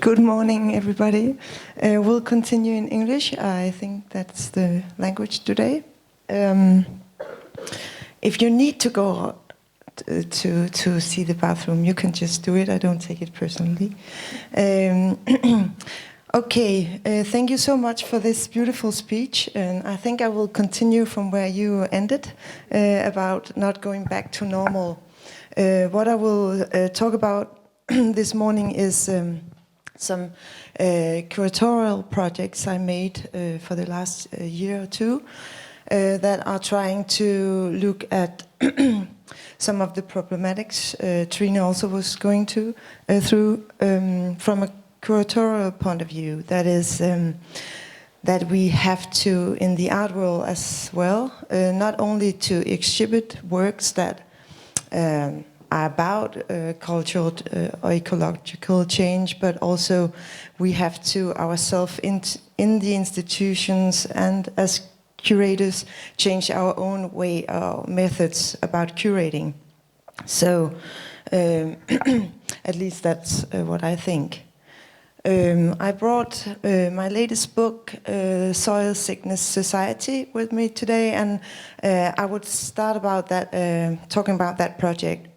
Good morning, everybody. We'll continue in English. I think that's the language today. If you need to go to see the bathroom, you can just do it. I don't take it personally. Okay, thank you so much for this beautiful speech. And I think I will continue from where you ended about not going back to normal. What I will talk about this morning is some curatorial projects I made for the last year or two that are trying to look at some of the problematics Trine also was going through from a curatorial point of view. That is that we have to, in the art world as well, not only to exhibit works that are about cultural or ecological change, but also we have to ourselves in the institutions and as curators change our own way or methods about curating. So at least that's what I think. I brought my latest book, Soil Sickness Society, with me today, and I would start about that, talking about that project.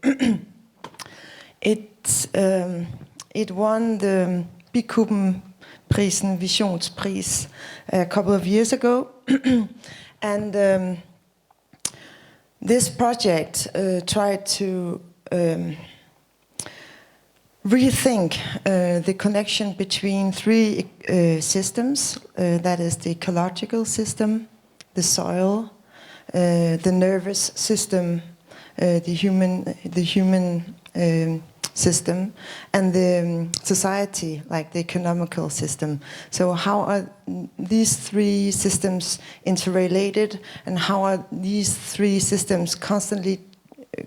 It won the Bikuben-prisen, Visionspris, a couple of years ago, and this project tried to rethink the connection between three systems, that is the ecological system, the soil, the nervous system, the human system, and the society, like the economical system. So how are these three systems interrelated, and how are these three systems constantly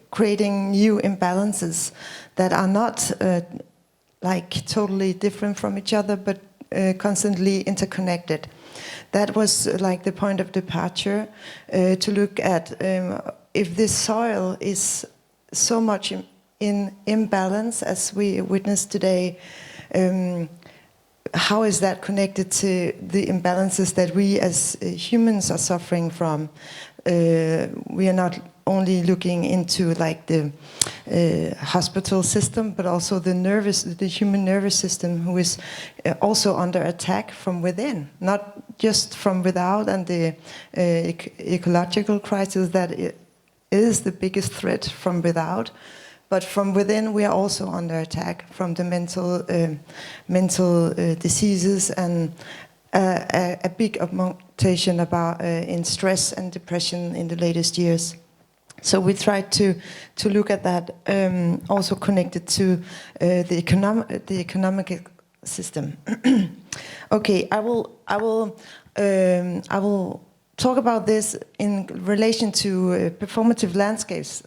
creating new imbalances that are not like totally different from each other, but constantly interconnected. That was like the point of departure, to look at if this soil is so much in imbalance as we witness today, how is that connected to the imbalances that we as humans are suffering from? We are not only looking into like the hospital system, but also the human nervous system, who is also under attack from within, not just from without, and the ecological crisis that is the biggest threat from without. But from within, we are also under attack from the mental diseases and a big augmentation about in stress and depression in the latest years. So we tried to look at that, also connected to the economic system. Okay, I will talk about this in relation to performative landscapes,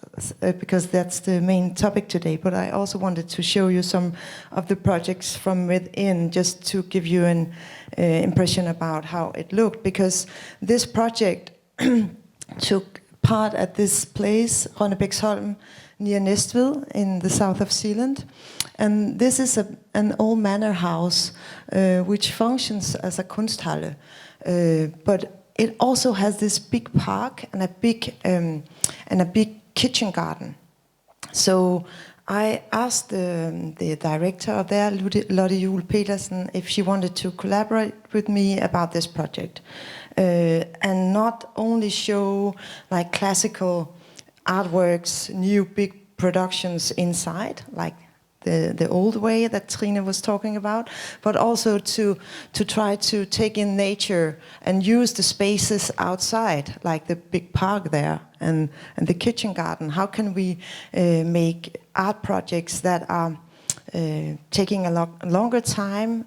because that's the main topic today. But I also wanted to show you some of the projects from within, just to give you an impression about how it looked, because this project took part at this place, Rønnebæksholm, near Næstved in the south of Zealand. And this is an old manor house which functions as a kunsthalle, but it also has this big park and a big kitchen garden. So I asked the director of there, Lotte Juel Petersen, if she wanted to collaborate with me about this project, and not only show like classical artworks, new big productions inside, like the old way that Trine was talking about, but also to try to take in nature and use the spaces outside, like the big park there and the kitchen garden. How can we make art projects that are taking a longer time,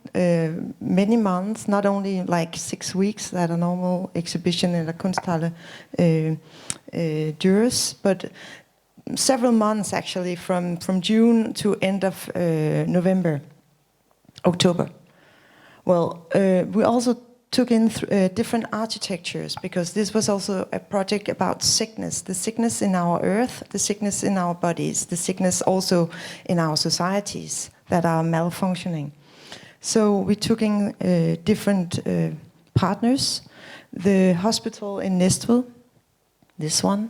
many months, not only like 6 weeks that a normal exhibition in a kunsthalle dures, but several months actually, from June to end of October. Well, we also took in different architectures, because this was also a project about sickness, the sickness in our earth, the sickness in our bodies, the sickness also in our societies that are malfunctioning. So we took in different partners. The hospital in Næstved, this one,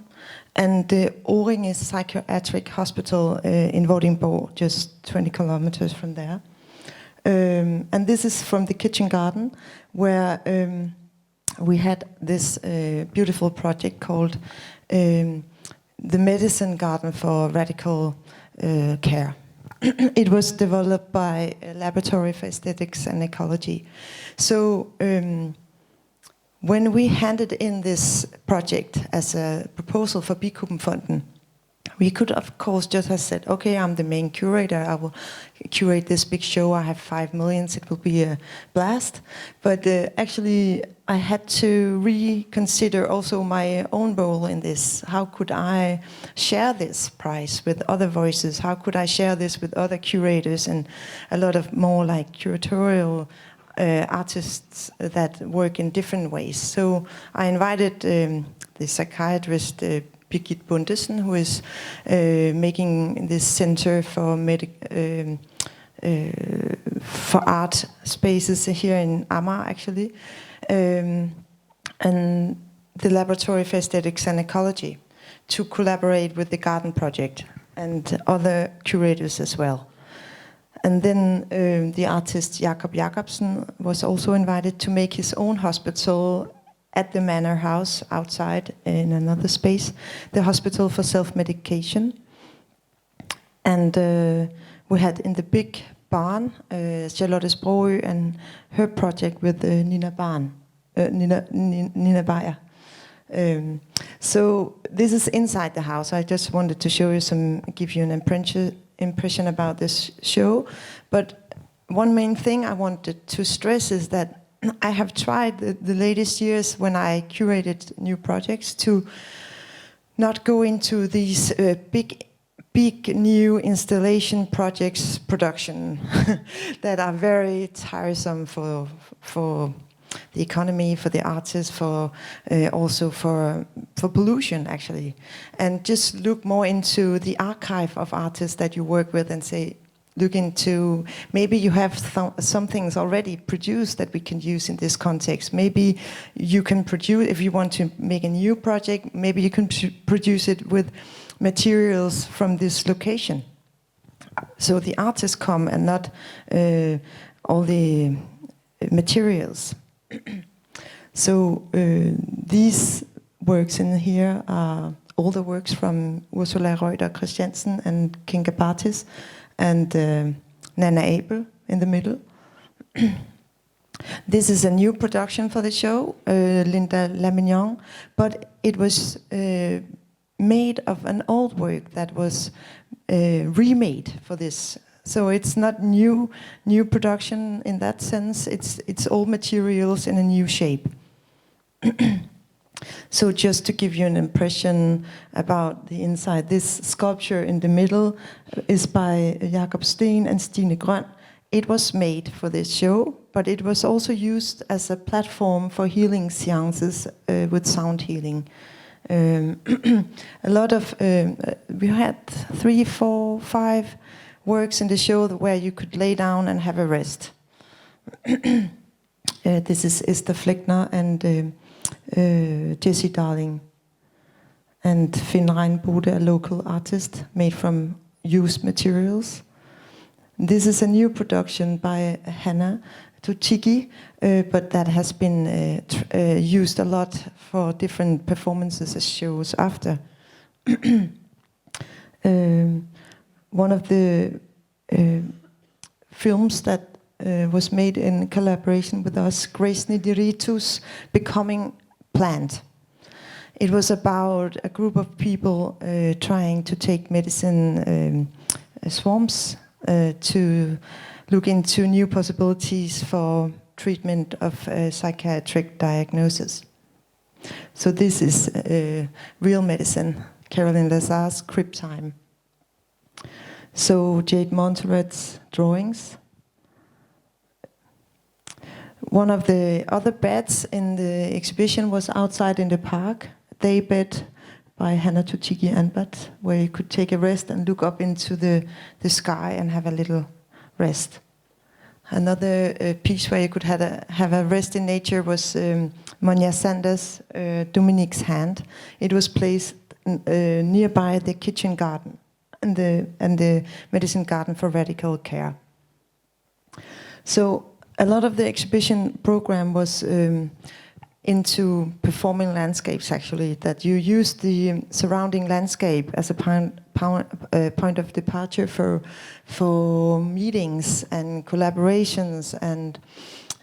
and the Årtusinde Psychiatric Hospital in Vordingborg, just 20 kilometers from there. And this is from the kitchen garden, where we had this beautiful project called the Medicine Garden for Radical Care. It was developed by a Laboratory for Aesthetics and Ecology. So when we handed in this project as a proposal for Bikubenfonden, we could of course just have said, okay, I'm the main curator, I will curate this big show, I have 5 million, it will be a blast. But actually I had to reconsider also my own role in this. How could I share this prize with other voices? How could I share this with other curators and a lot of more like curatorial artists that work in different ways? So I invited the psychiatrist Birgit Bundesen, who is making this center for art spaces here in Amager, actually, and the Laboratory for Aesthetics and Ecology, to collaborate with the Garden Project and other curators as well. And then the artist Jakob Jakobsen was also invited to make his own hospital at the Manor House outside in another space, the Hospital for Self-Medication. And we had in the big barn Charlotte Sprogø and her project with Nina Beyer. So this is inside the house. I just wanted to show you give you an impression about this show. But one main thing I wanted to stress is that I have tried the latest years when I curated new projects to not go into these big new installation projects production that are very tiresome for the economy, for the artists, for also for pollution actually, and just look more into the archive of artists that you work with and say, look into, maybe you have some things already produced that we can use in this context. Maybe you can produce, if you want to make a new project, maybe you can produce it with materials from this location. So the artists come and not all the materials. So these works in here are older works from Ursula Reuter Christiansen and Kinga Bartis, and Nana Abel in the middle. This is a new production for the show, Linda Lamignon, but it was made of an old work that was remade for this. So it's not new production in that sense. It's old materials in a new shape. So just to give you an impression about the inside, this sculpture in the middle is by Jakob Steen and Stine Grøn. It was made for this show, but it was also used as a platform for healing seances with sound healing. A lot of, we had 3, 4, 5 works in the show where you could lay down and have a rest. This is Esther Fleckner and Jessie Darling, and Finn Regnbode, a local artist made from used materials. This is a new production by Hannah Tuchigi, but that has been used a lot for different performances as shows after. One of the films that was made in collaboration with us, Grace Nidiritu's Becoming Plant. It was about a group of people trying to take medicine swarms to look into new possibilities for treatment of psychiatric diagnosis. So this is real medicine, Caroline Lazar's Crib Time. So Jade Monteret's drawings. One of the other beds in the exhibition was outside in the park, Day Bed by Hannah Tuchigi Anbat, where you could take a rest and look up into the sky and have a little rest. Another piece where you could have a rest in nature was Monja Sanders' Dominique's Hand. It was placed nearby the kitchen garden and the medicine garden for radical care. So a lot of the exhibition program was into performing landscapes, actually, that you use the surrounding landscape as a point of departure for meetings and collaborations and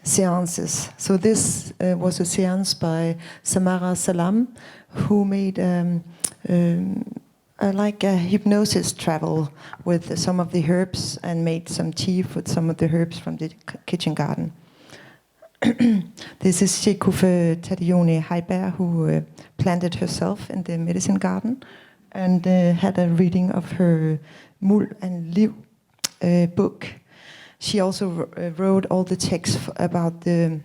seances. So this was a seance by Samara Salam, who made like a hypnosis travel with some of the herbs and made some tea with some of the herbs from the kitchen garden. This is Shekufe Tadione Heiberg, who planted herself in the medicine garden and had a reading of her Muld and Liv book. She also wrote all the text about the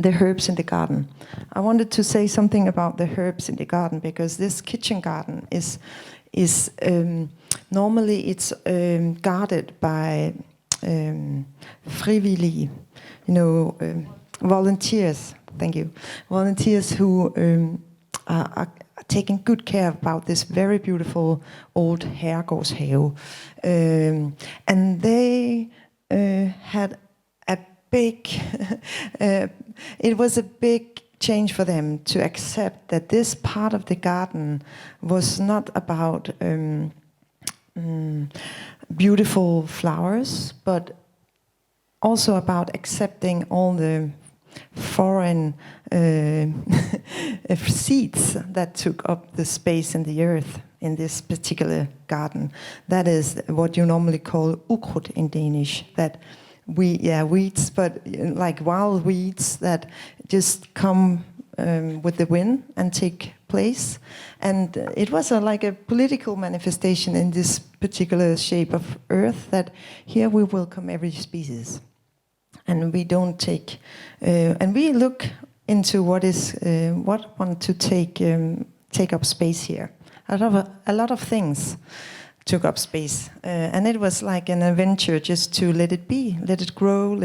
herbs in the garden. I wanted to say something about the herbs in the garden because this kitchen garden is normally it's guarded by frivillige, volunteers. Thank you, volunteers who are taking good care about this very beautiful old herregårdshave, and they had a big. It was a big change for them to accept that this part of the garden was not about beautiful flowers, but also about accepting all the foreign seeds that took up the space in the earth in this particular garden. That is what you normally call ukrudt in Danish. That weeds, but like wild weeds that just come with the wind and take place. And it was like a political manifestation in this particular shape of earth that here we welcome every species. And we don't take, and we look into what want to take up space here. A lot of things took up space, and it was like an adventure just to let it be, let it grow,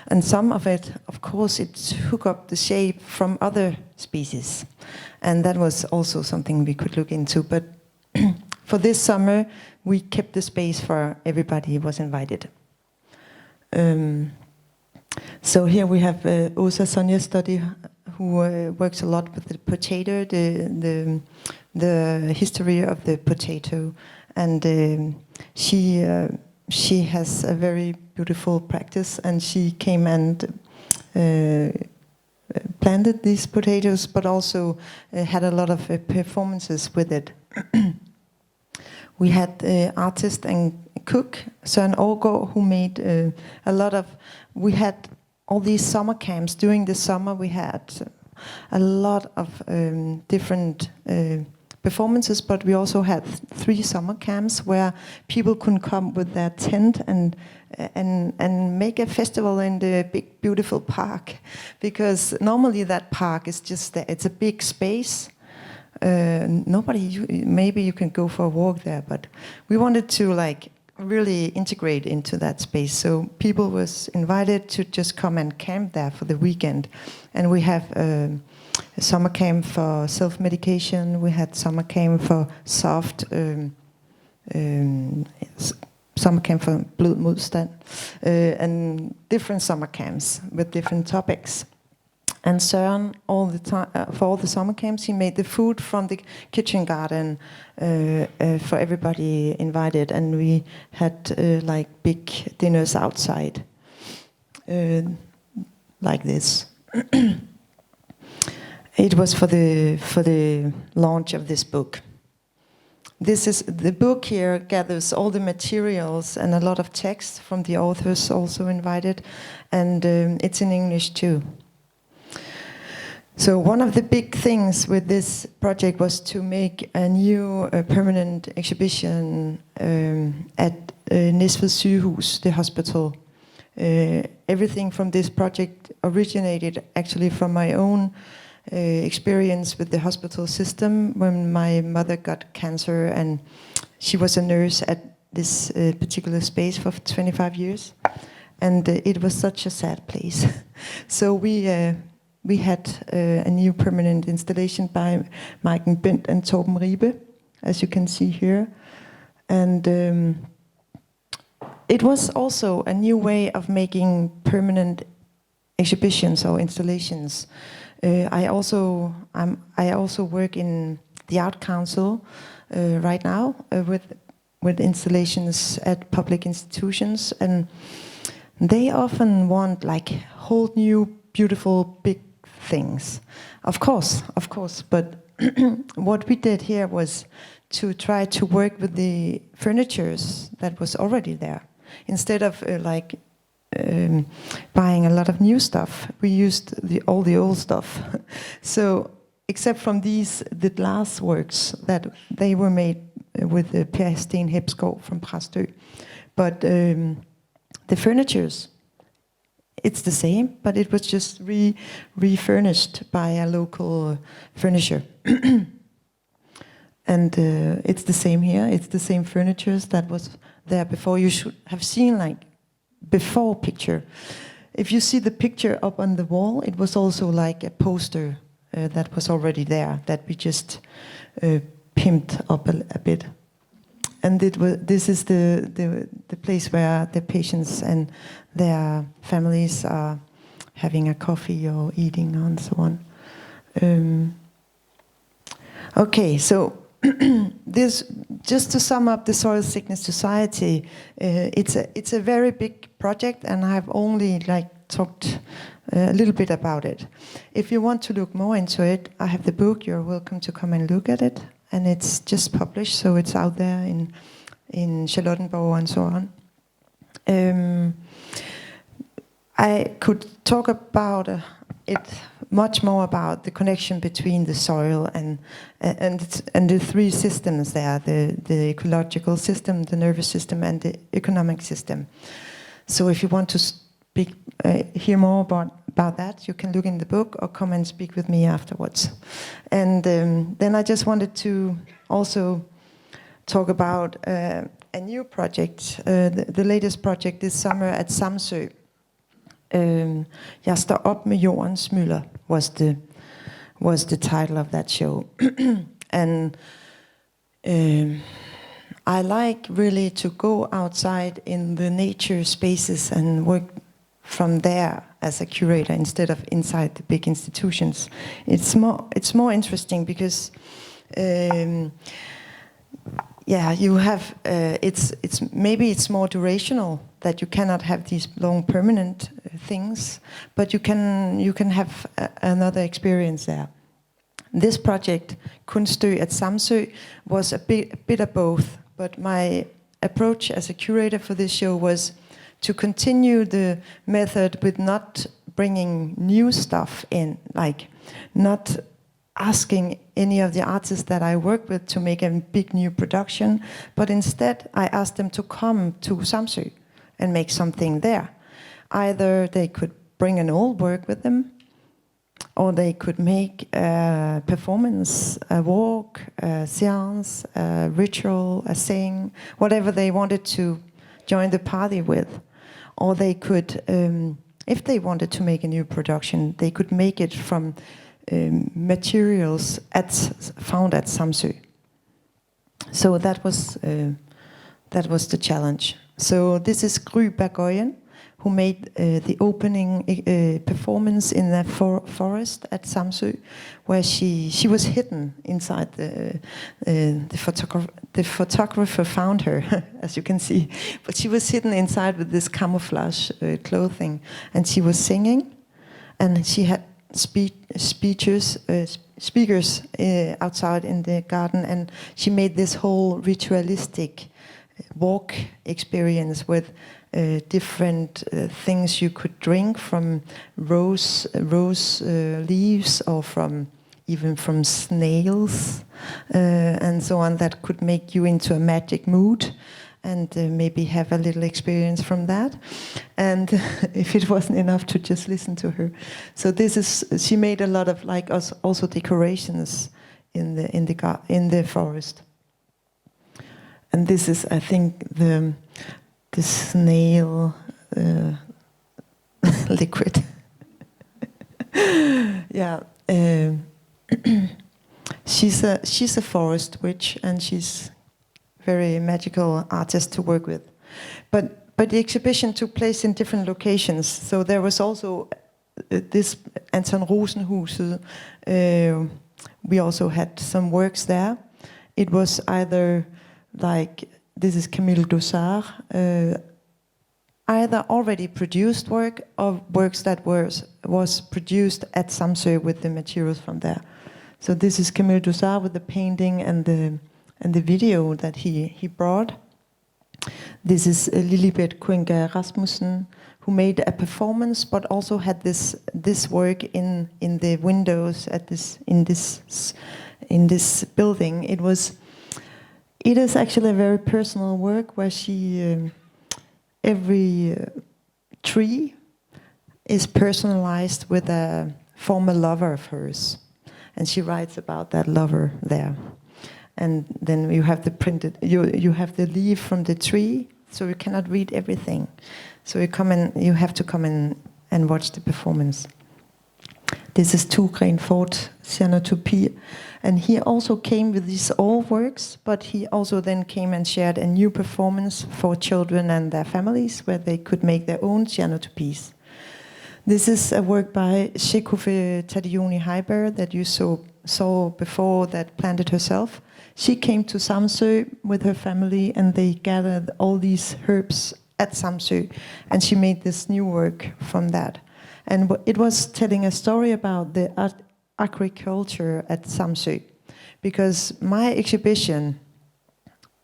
and some of it, of course, it took up the shape from other species, and that was also something we could look into. But for this summer, we kept the space for everybody who was invited. So here we have Åsa Sonja Study, who works a lot with the potato, the history of the potato, and she has a very beautiful practice, and she came and planted these potatoes, but also had a lot of performances with it. We had artist and cook Søren Aargaard, who made a lot of. We had all these summer camps. During the summer, we had a lot of different performances, but we also had 3 summer camps where people could come with their tent and make a festival in the big, beautiful park. Because normally that park is just it's a big space. Maybe you can go for a walk there, but we wanted to really integrate into that space. So people was invited to just come and camp there for the weekend. And we have a summer camp for self-medication. We had summer camp for soft, summer camp for blodmodstand, and different summer camps with different topics. And Søren, all the time for all the summer camps, he made the food from the kitchen garden for everybody invited, and we had big dinners outside, like this. It was for the launch of this book. This is the book here gathers all the materials and a lot of text from the authors also invited, and it's in English too. So one of the big things with this project was to make a new permanent exhibition at Næstved Sygehus, the hospital. Everything from this project originated actually from my own experience with the hospital system when my mother got cancer, and she was a nurse at this particular space for 25 years. and it was such a sad place. So we had a new permanent installation by Maiken Bindt and Torben Riebe, as you can see here, and it was also a new way of making permanent exhibitions or installations. I also work in the Art Council right now with installations at public institutions, and they often want like whole new beautiful big things. Of course, but what we did here was to try to work with the furnitures that was already there. Instead of buying a lot of new stuff, we used all the old stuff. So, except from the glass works that they were made with Per Sten Hepskov from Præstø. But the furnitures, it's the same, but it was just refurnished by a local furniture. And it's the same here. It's the same furnitures that was there before. You should have seen like before picture. If you see the picture up on the wall, it was also like a poster that was already there that we just pimped up a bit. And this is the place where the patients and their families are having a coffee or eating and so on. Okay, so this, just to sum up the Soil Sickness Society, it's a very big project, and I've only talked a little bit about it. If you want to look more into it, I have the book. You're welcome to come and look at it, and it's just published, so it's out there in Charlottenborg and so on. I could talk about it much more about the connection between the soil and the three systems there: the ecological system, the nervous system, and the economic system. So if you want to hear more about that, you can look in the book or come and speak with me afterwards. And then I just wanted to also talk about a new project, the latest project this summer at Samsø. Jeg står op med jordens mylder was the title of that show. And I like really to go outside in the nature spaces and work from there as a curator instead of inside the big institutions. It's more interesting because you have it's more durational, that you cannot have these long permanent things, but you can have another experience there. This project, Kunst at Samsø, was a bit of both, but my approach as a curator for this show was to continue the method with not bringing new stuff in, like not asking any of the artists that I work with to make a big new production, but instead I asked them to come to Samsø and make something there. Either they could bring an old work with them, or they could make a performance, a walk, a seance, a ritual, a saying, whatever they wanted to join the party with. Or they could, if they wanted to make a new production, they could make it from materials found at Samsø. So that was the challenge. So this is Gry Bergøyen, who made the opening performance in the forest at Samsø, where she was hidden inside the photographer found her, as you can see, but she was hidden inside with this camouflage clothing, and she was singing, and she had speakers outside in the garden, and she made this whole ritualistic walk experience with different things you could drink, from rose leaves, or even from snails and so on, that could make you into a magic mood, and maybe have a little experience from that. And if it wasn't enough to just listen to her, so she made a lot of also decorations in the forest. And this is, I think, the snail liquid. Yeah. She's a forest witch, and she's very magical artist to work with. But the exhibition took place in different locations. So there was also this Anton Rosenhuset. We also had some works there. It was either like, this is Camille Dossard, either already produced work or works that was produced at Samsø with the materials from there. So this is Camille Dossard with the painting and the video that he brought. This is Lilibet Kuenga Rasmussen, who made a performance, but also had this work in the windows in this building. It is actually a very personal work where she every tree is personalized with a former lover of hers, and she writes about that lover there. And then you have the printed, you have the leaf from the tree, so you cannot read everything. So you have to come in and watch the performance. This is Tugren Fort Cyanotopy, and he also came with these old works, but he also then came and shared a new performance for children and their families, where they could make their own cyanotopies. This is a work by Shekufe Tadioni Heiber that you saw before, that planted herself. She came to Samsø with her family, and they gathered all these herbs at Samsø, and she made this new work from that. And it was telling a story about the agriculture at Samsø, because my exhibition,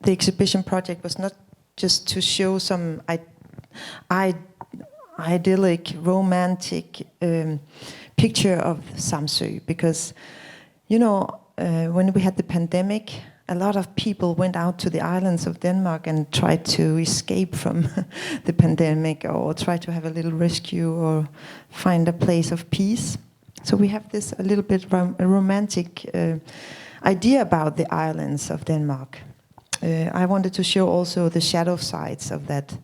the exhibition project, was not just to show some idyllic, romantic picture of Samsø, because, you know, when we had the pandemic, a lot of people went out to the islands of Denmark and tried to escape from the pandemic, or try to have a little rescue or find a place of peace. So we have this a little bit romantic idea about the islands of Denmark. I wanted to show also the shadow sides of that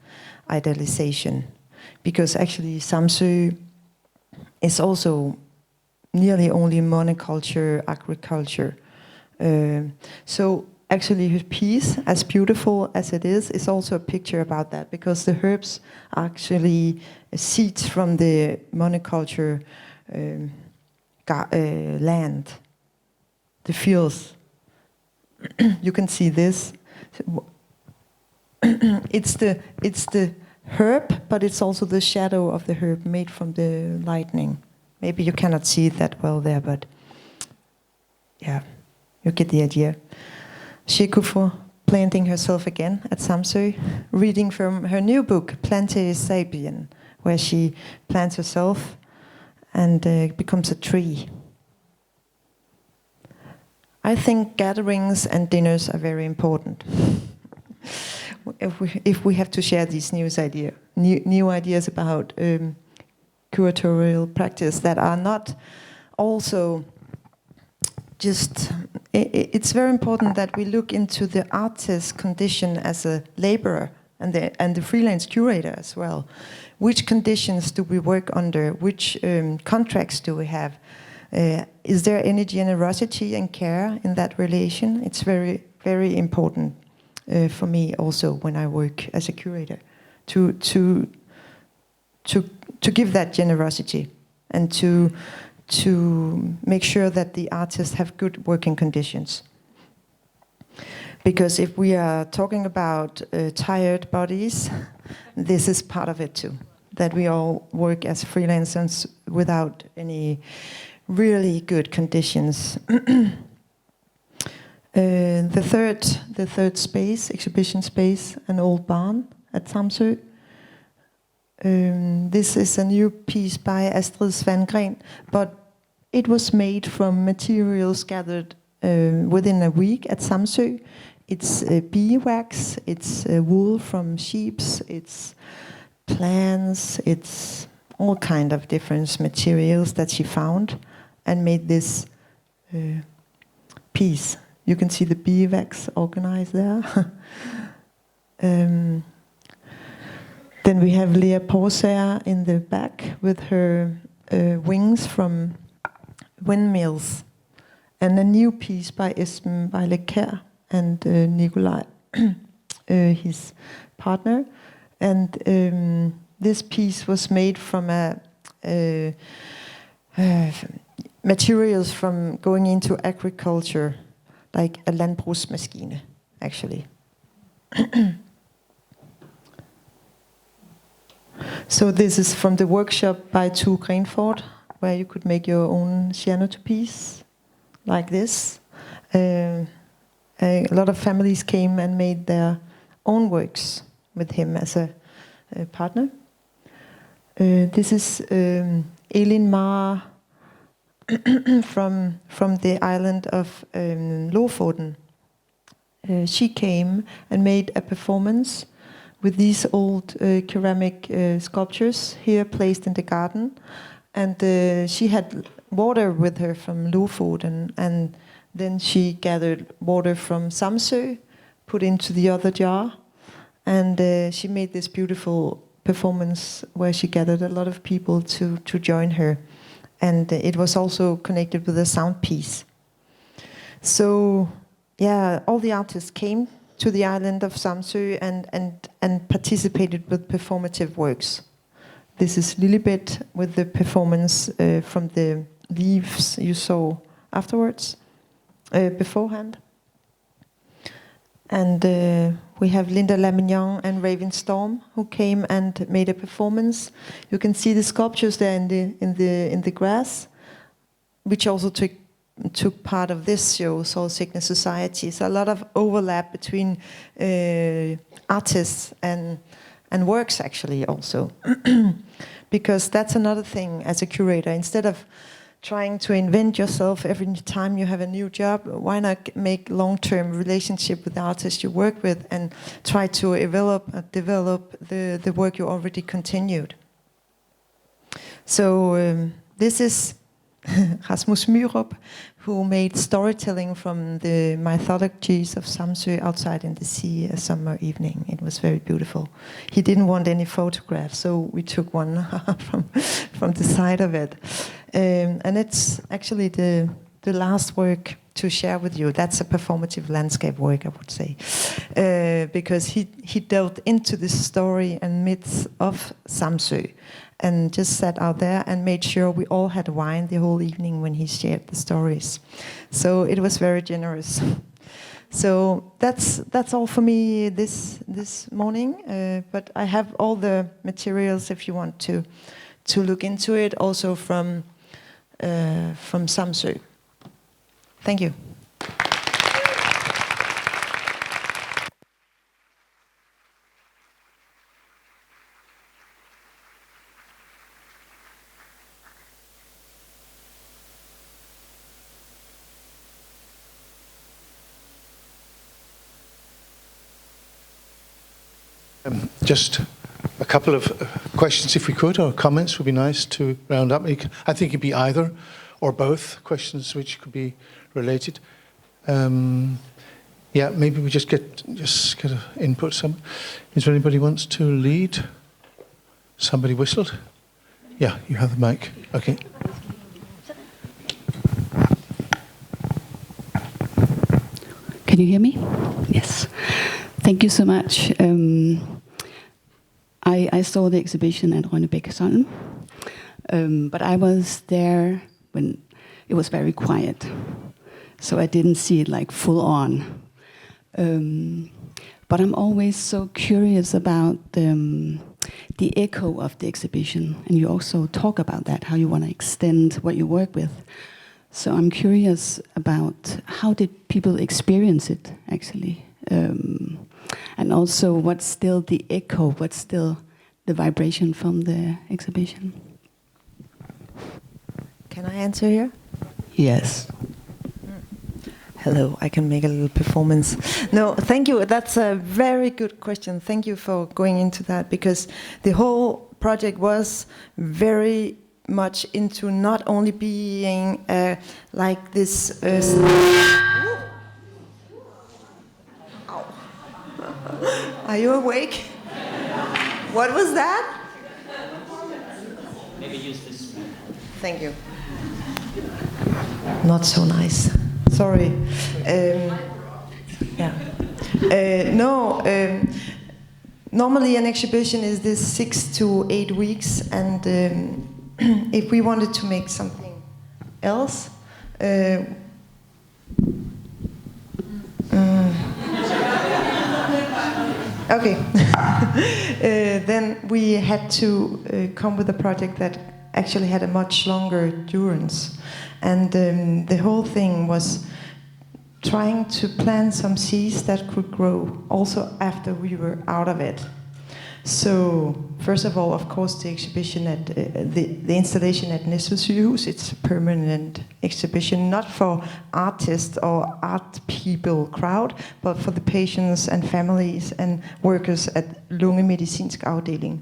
idealization, because actually Samsø is also nearly only monoculture, agriculture. So actually her piece, as beautiful as it is also a picture about that, because the herbs are actually seeds from the monoculture land, the fields. You can see this. It's the herb, but it's also the shadow of the herb made from the lightning. Maybe you cannot see it that well there, but yeah, you get the idea. Shekufe planting herself again at Samsø, reading from her new book, Plante Sapien, where she plants herself and becomes a tree. I think gatherings and dinners are very important. If we have to share these new ideas about curatorial practice that are not also just, it's very important that we look into the artist's condition as a laborer and the freelance curator as well. Which conditions do we work under? Which contracts do we have? Is there any generosity and care in that relation? It's very, very important for me also when I work as a curator to give that generosity and to make sure that the artists have good working conditions. Because if we are talking about tired bodies, this is part of it too. That we all work as freelancers without any really good conditions. The third space, exhibition space, an old barn at Samsø. This is a new piece by Astrid Svangren, but it was made from materials gathered within a week at Samsø. It's beeswax, it's wool from sheep, it's plants, it's all kind of different materials that she found and made this piece. You can see the beeswax organized there. Then we have Lea Porser in the back with her wings from windmills. And a new piece by Esben Kjær and Nikolaj, his partner. And this piece was made from materials from going into agriculture, like a landbrugsmaskine, actually. So this is from the workshop by Tue Grenford, where you could make your own piece, like this. A lot of families came and made their own works with him as a partner. This is Elin Mara from the island of Lofoten. She came and made a performance with these old ceramic sculptures here placed in the garden. And she had water with her from Lofoten, and then she gathered water from Samsø, put into the other jar, and she made this beautiful performance where she gathered a lot of people to join her. And it was also connected with a sound piece. So, yeah, all the artists came to the island of Samsø and participated with performative works. This is Lilibet with the performance from the leaves you saw afterwards, beforehand. And we have Linda Lamignon and Raven Storm who came and made a performance. You can see the sculptures there in the grass, which also took part of this show, Soul Sickness Society. So a lot of overlap between artists and works, actually, also. Because that's another thing as a curator. Instead of trying to invent yourself every time you have a new job, why not make long-term relationship with the artists you work with and try to develop the work you already continued. So this is Rasmus Myrup, who made storytelling from the mythologies of Samsø outside in the sea a summer evening. It was very beautiful. He didn't want any photographs, so we took one from the side of it. And it's actually the last work to share with you. That's a performative landscape work, I would say. Because he delved into the story and myths of Samsø, and just sat out there and made sure we all had wine the whole evening when he shared the stories. So it was very generous. So that's all for me this morning. But I have all the materials if you want to look into it, also from Samsø. Thank you. Just a couple of questions, if we could, or comments would be nice to round up. I think it'd be either or both questions which could be related. Yeah, maybe we just get an input. Is there anybody who wants to lead? Somebody whistled. Yeah, you have the mic. Okay. Can you hear me? Yes. Thank you so much. I saw the exhibition at Rønnebækkesolm, but I was there when it was very quiet, so I didn't see it like full on. But I'm always so curious about the echo of the exhibition, and you also talk about that, how you want to extend what you work with. So I'm curious about how did people experience it, actually? And also, what's still the echo? What's still the vibration from the exhibition? Can I answer here? Yes. Hello, I can make a little performance. No, thank you. That's a very good question. Thank you for going into that, because the whole project was very much into not only being like this. Are you awake? What was that? Maybe use this. Thank you. Not so nice. Sorry. Yeah. No. Normally, an exhibition is this 6 to 8 weeks, and if we wanted to make something else. Okay. Then we had to come with a project that actually had a much longer endurance. And the whole thing was trying to plant some seeds that could grow also after we were out of it. So, first of all, of course, the exhibition at the installation at Næstved Sygehus, it's a permanent exhibition, not for artists or art people crowd, but for the patients and families and workers at lungemedicinsk afdeling.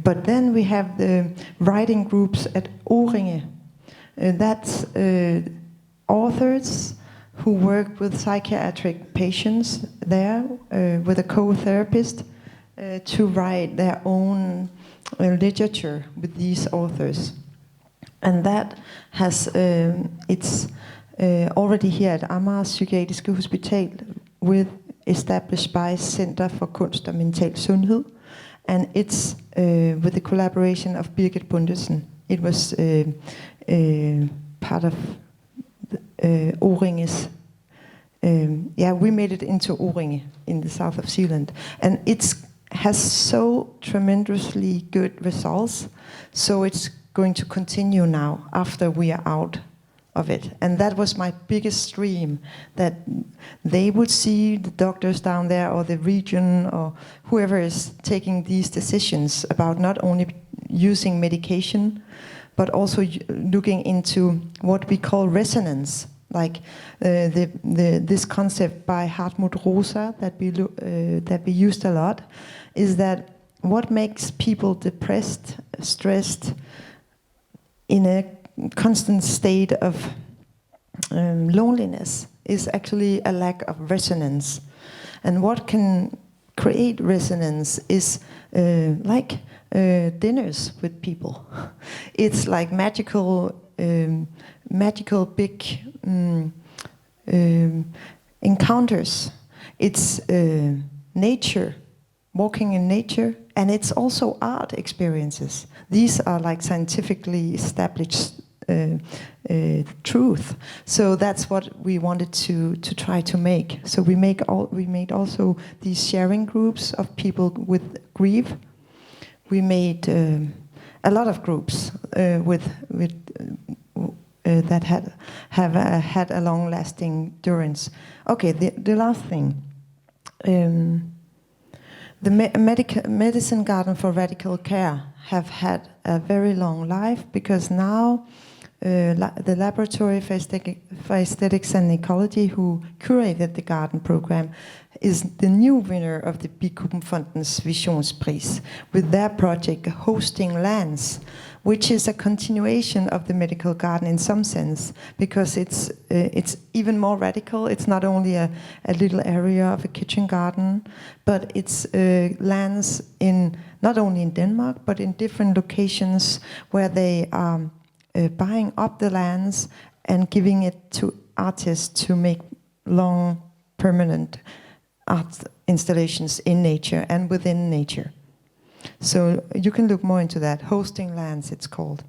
But then we have the writing groups at Årtusinde. That's authors who work with psychiatric patients there with a co-therapist to write their own literature with these authors. And that has, it's already here at Amager Psykiatriske Hospital with established by Center for Kunst og Mental Sundhed. And it's with the collaboration of Birgit Bundesen. It was part of Årtusinde. We made it into Årtusinde in the south of Zealand. And it's has so tremendously good results, so it's going to continue now after we are out of it. And that was my biggest dream, that they would see the doctors down there or the region or whoever is taking these decisions about not only using medication but also looking into what we call resonance, like this concept by Hartmut Rosa that we used a lot, is that what makes people depressed, stressed, in a constant state of loneliness is actually a lack of resonance. And what can create resonance is like dinners with people. It's like magical big encounters. It's nature, walking in nature, and it's also art experiences. These are like scientifically established truth. So that's what we wanted to try to make. So we made also these sharing groups of people with grief. We made a lot of groups with that have had a long-lasting endurance. Okay, the last thing. The medicine garden for radical care have had a very long life, because now the Laboratory for Aesthetics and Ecology, who curated the garden program, is the new winner of the Bikubenfondens Visionspris with their project Hosting Lands, which is a continuation of the medical garden in some sense, because it's even more radical. It's not only a little area of a kitchen garden, but it's lands in not only in Denmark, but in different locations where they are buying up the lands and giving it to artists to make long, permanent art installations in nature and within nature. So you can look more into that. Hosting Lands, it's called.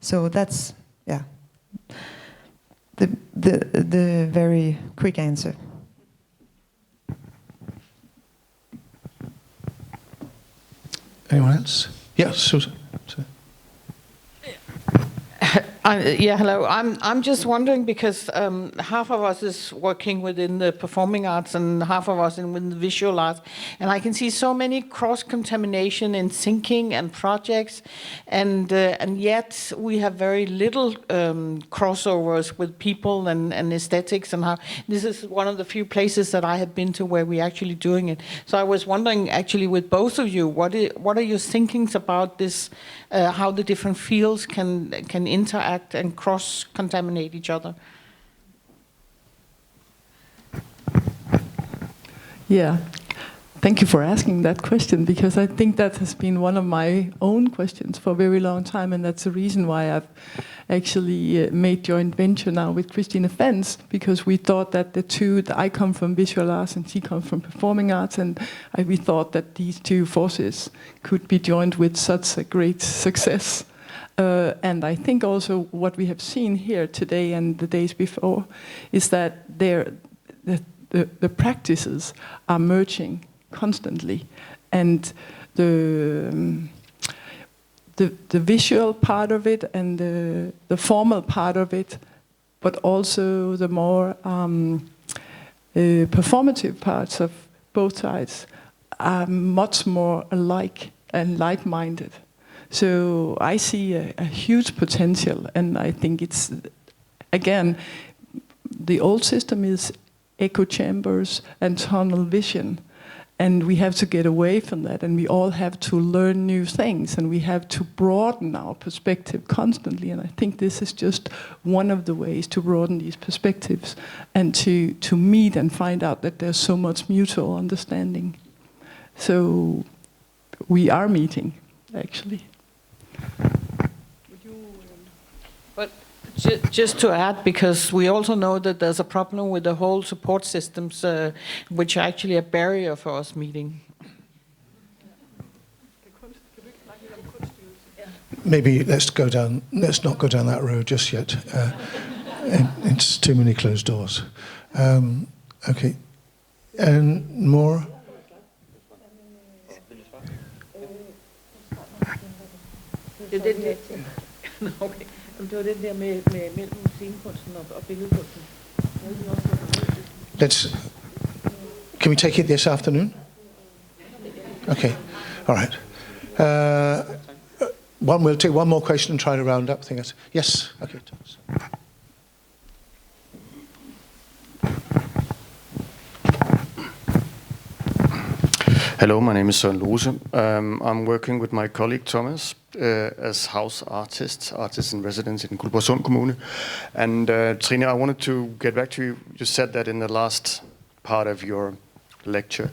So that's, yeah, the very quick answer. Anyone else? Yes, Susan. Hello. I'm just wondering, because half of us is working within the performing arts and half of us within the visual arts, and I can see so many cross-contamination in thinking and projects, and yet we have very little crossovers with people and aesthetics, and how this is one of the few places that I have been to where we're actually doing it. So I was wondering, actually, with both of you, what are your thinkings about this? How the different fields can interact and cross-contaminate each other? Yeah, Thank you for asking that question, because I think that has been one of my own questions for a very long time, and that's the reason why I've actually made joint venture now with Christine Fens, because we thought that I come from visual arts and she comes from performing arts, and we thought that these two forces could be joined with such a great success. And I think also what we have seen here today and the days before is that the practices are merging constantly, and the visual part of it and the formal part of it, but also the more performative parts of both sides are much more alike and like-minded. So I see a huge potential, and I think it's, again, the old system is echo chambers and tunnel vision. And we have to get away from that, and we all have to learn new things, and we have to broaden our perspective constantly. And I think this is just one of the ways to broaden these perspectives and to meet and find out that there's so much mutual understanding. So we are meeting, actually. But just to add, because we also know that there's a problem with the whole support systems, which are actually a barrier for us meeting. Maybe let's not go down that road just yet. It's too many closed doors. Okay. And more? Okay. Det var den der med mellem scenekunsten og billedkunsten. Can we take it this afternoon? Okay, all right. We'll take one more question and try to round up things. Yes, okay. Hello, my name is Søren Lose. I'm working with my colleague Thomas as house artist in residence in Guldborgsund Kommune. And Trine, I wanted to get back to you. You said that in the last part of your lecture.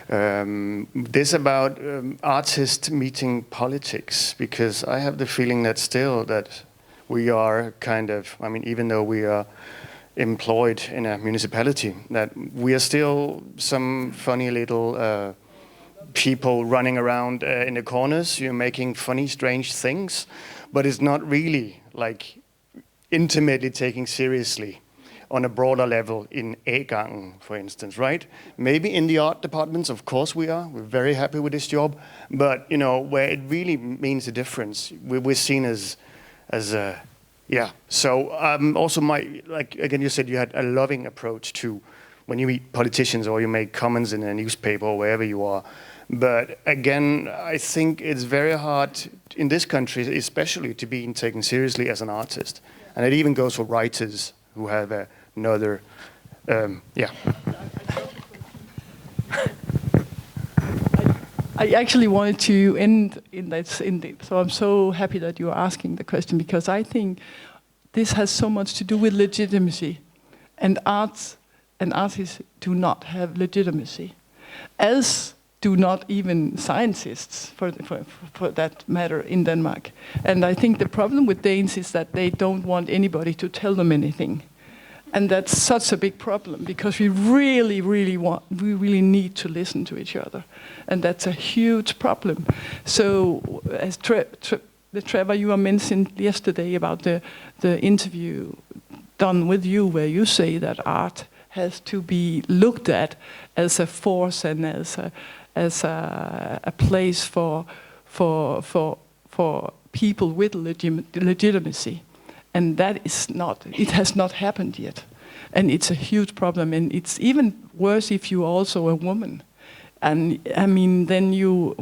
This about artists meeting politics, because I have the feeling that still that we are kind of, I mean, even though we are employed in a municipality, that we are still some funny little people running around in the corners, you're making funny, strange things, but it's not really like intimately taking seriously on a broader level in A-gangen, for instance, right? Maybe in the art departments, of course we are. We're very happy with this job, but you know where it really means a difference, we're seen as yeah. So also like again, you said you had a loving approach to when you meet politicians or you make comments in a newspaper or wherever you are. But again, I think it's very hard in this country, especially, to be taken seriously as an artist. And it even goes for writers who have another, yeah. I actually wanted to end in that, so I'm so happy that you're asking the question, because I think this has so much to do with legitimacy. And arts and artists do not have legitimacy, as do not even scientists, for that matter, in Denmark. And I think the problem with Danes is that they don't want anybody to tell them anything. And that's such a big problem, because we really need to listen to each other. And that's a huge problem. So as Trevor, you were mentioned yesterday about the interview done with you, where you say that art has to be looked at as a force and as a place for people with legitimacy. And that is not, it has not happened yet. And it's a huge problem. And it's even worse if you're also a woman. And I mean, then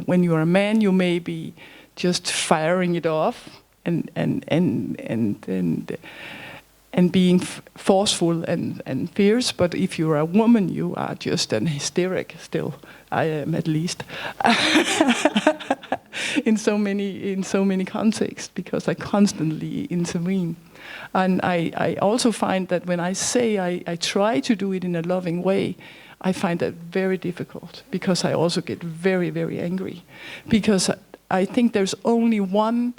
when you're a man, you may be just firing it off and being forceful and fierce. But if you're a woman, you are just an hysteric still. I am, at least. in so many contexts, because I constantly intervene. And I also find that when I say I try to do it in a loving way, I find that very difficult because I also get very, very angry. Because I think there's only one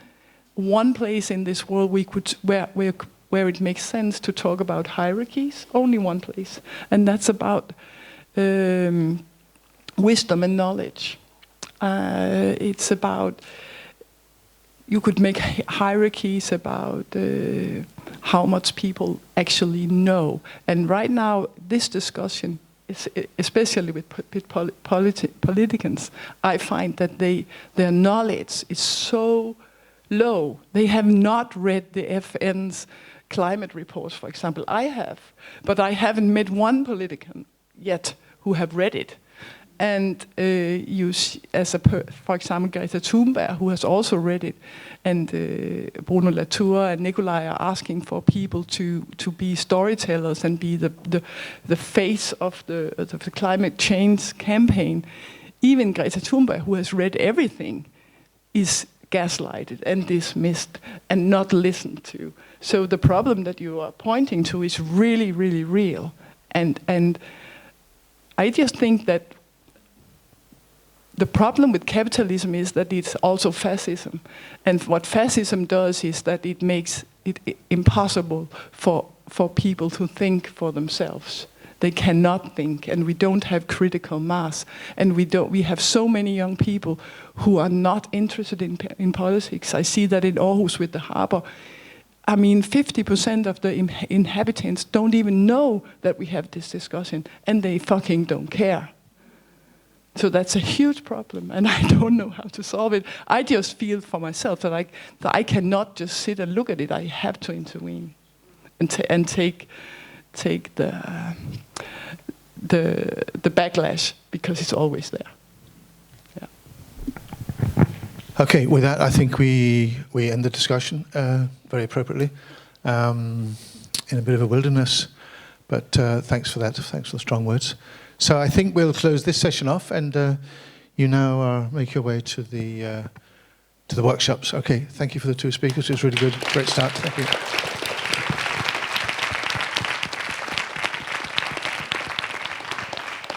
place in this world where it makes sense to talk about hierarchies. Only one place, and that's about wisdom and knowledge. It's about, you could make hierarchies about how much people actually know. And right now, this discussion, especially with politicians, I find that their knowledge is so low. They have not read the FN's climate reports, for example. I have, but I haven't met one politician yet who have read it. And for example, Greta Thunberg, who has also read it, and Bruno Latour and Nikolai are asking for people to be storytellers and be the face of the climate change campaign. Even Greta Thunberg, who has read everything, is gaslighted and dismissed and not listened to. So the problem that you are pointing to is really, really real. And I just think that the problem with capitalism is that it's also fascism. And what fascism does is that it makes it impossible for people to think for themselves. They cannot think, and we don't have critical mass. And we have so many young people who are not interested in politics. I see that in Aarhus with the harbor. I mean, 50% of the inhabitants don't even know that we have this discussion, and they fucking don't care. So that's a huge problem, and I don't know how to solve it. I just feel for myself that I cannot just sit and look at it. I have to intervene and take the backlash, because it's always there. Yeah. Okay, with that, I think we end the discussion very appropriately in a bit of a wilderness, but thanks for that. Thanks for the strong words. So I think we'll close this session off, and you now make your way to the workshops. Okay, thank you for the two speakers. It was really good. Great start. Thank you.